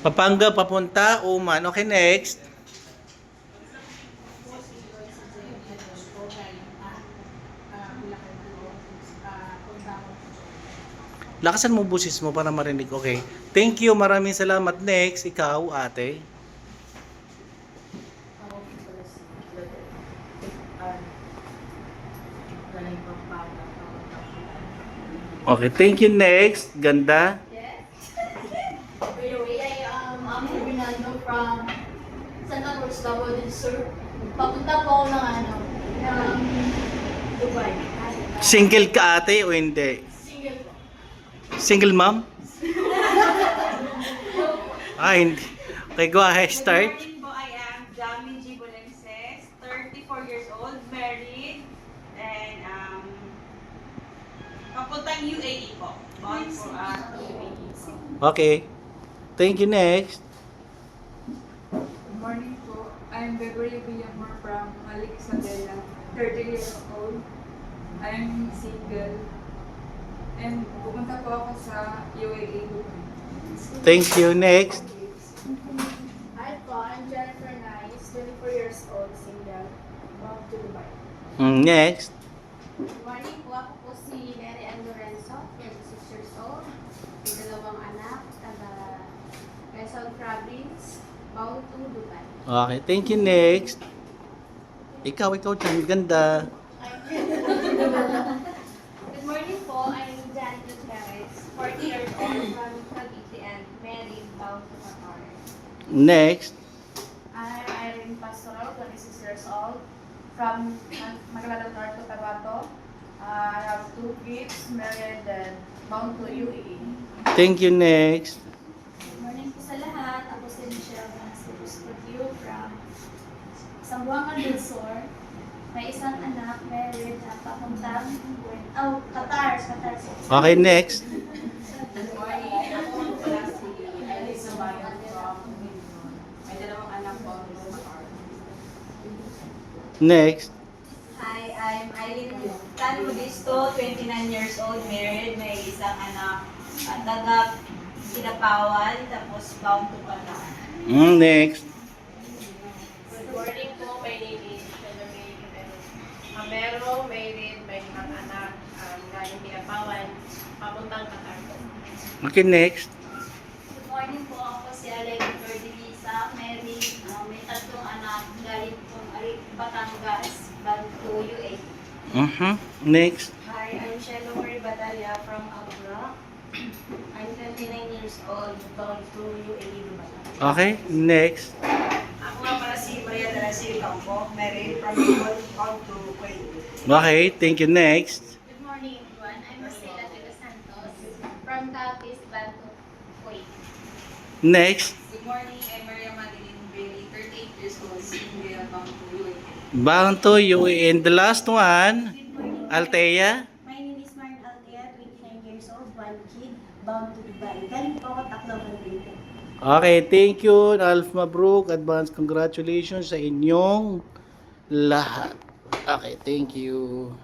Pampanga papunta, Oman. Okay, next. Lakasan mo busis mo para marinig. Okay. Thank you. Maraming salamat. Next, ikaw, ate. Okay, thank you. Next, ganda. Yes. By the way, I'm Fernando from Santa Cruz, Davao del Sur. Papunta po ako ng Dubai. Single ka, ate, o hindi? Single po. Single mom? Hindi. Okay, go ahead. Start. Good morning po, I am Jami G. Bolenses, 34 years old, married, and papuntang UAE po. Born for UAE. Okay. Thank you. Next. Good morning po. I'm Beverly Villamor from Malik Isabela, 30 years old. I'm single. And pupunta po ako sa UAE. Thank you. Next. Hi po, I'm Jennifer Nice, 24 years old, single, bound to Dubai. Next. Good morning po, ako po si Mary Ann Lorenzo, 26 years old, may dalawang anak, taga Quezon Province, bound to Dubai. Okay. Thank you. Next. Ikaw, dyan. Ganda. Good morning po, I'm Janet Gutierrez, 40 years old, from Cavite and married, bound to Qatar. Next. I'm Irene Pastoral, 26 years old, from Maglalang North, Cotabato. I have 2 kids, married and bound to UAE. Thank you. Next. Good morning po sa lahat. Ako si Michelle Francisco Studio from Zamboanga del Sur. May isang anak, married, na papuntang Qatar. Okay. Next. Good morning, ako po pala si Elisa Bayon from Quezon. May dalawang anak po ako sa Qatar. Next. Hi, I'm Eileen Tan Modisto, 29 years old, married, may isang anak, taga Kinapawan, tapos bound to Qatar. Next. Good morning po. My name is Shalomay Amero, married, may isang anak, galing Pinapawan, papuntang Qatar po. Okay. Next. Good morning po. Ako si Alec Cordilisa, married, may 3 anak, galing pong Batangas, bound to UAE. Next. Hi, I'm Shelo Marie Batalla from Abra. I'm 29 years old, bound to UAE, Dubai. Okay. Next. Ako nga pala si Maria de la Silva po, married from Bicol, bound to Kuwait. Okay. Thank you. Next. Good morning, everyone. I'm Marcela de los Santos from Capiz, bound to Kuwait. Next. Good morning, I'm Maria Madeline Bailey, 38 years old, single, bound to UAE. Bound to you. And the last one. Good morning. Althea. My name is Maren Altea, 29 years old, 1 kid, bound to Dubai. Galing po ako Tacloban, Leyte. Okay. Thank you. Alf Mabruk. Advance congratulations sa inyong lahat. Okay. Thank you.